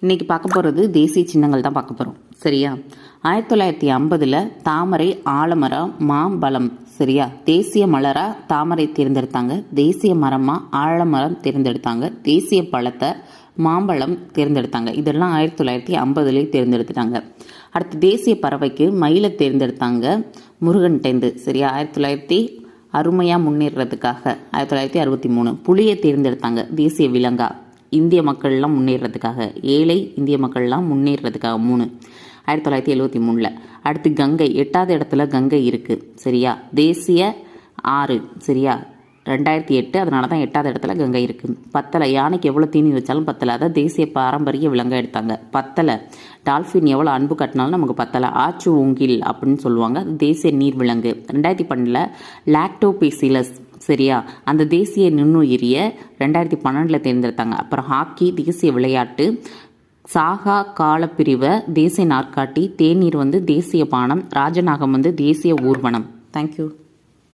இன்றைக்கி பார்க்க போகிறது தேசிய சின்னங்கள் தான் பார்க்க போகிறோம். சரியா? 1950 தாமரை, ஆலமரம், மாம்பழம். சரியா? தேசிய மலராக தாமரை தேர்ந்தெடுத்தாங்க, தேசிய மரமாக ஆலமரம் தேர்ந்தெடுத்தாங்க, தேசிய பழத்தை மாம்பழம் தேர்ந்தெடுத்தாங்க. இதெல்லாம் 1950 தேர்ந்தெடுத்துட்டாங்க. அடுத்து தேசிய பறவைக்கு மயிலை தேர்ந்தெடுத்தாங்க முருகன்டேந்து. சரியா? 1900 அருமையாக முன்னேறதுக்காக 1963 புலியை தேர்ந்தெடுத்தாங்க தேசிய விலங்கா இந்திய மக்கள்லாம் முன்னேறதுக்காக. ஏழை இந்திய மக்கள்லாம் முன்னேறதுக்காக 3 1973. அடுத்து கங்கை, 8வது இடத்துல கங்கை இருக்குது. சரியா? தேசிய ஆறு. சரியா? 2008. அதனால தான் 8வது இடத்துல கங்கை இருக்குது. பத்தலை, யானைக்கு எவ்வளோ தீனி வச்சாலும் பத்தலை, அதான் தேசிய பாரம்பரிய விலங்காக எடுத்தாங்க. பத்தலை, டால்ஃபின் எவ்வளோ அன்பு கட்டினாலும் நமக்கு பத்தலை, ஆச்சு ஊங்கில் அப்படின்னு சொல்லுவாங்க, அது தேசிய நீர் விலங்கு. 2012 லாக்டோபேசிலஸ். சரியா? அந்த தேசிய நுண்ணுயிரியை 2012 தேர்ந்தெடுத்தாங்க. அப்புறம் ஹாக்கி தேசிய விளையாட்டு, சாகா காலப்பிரிவை தேசிய நாற்காட்டி, தேநீர் தேசிய பானம், ராஜநாகம் தேசிய ஊர்வனம். தேங்க்யூ.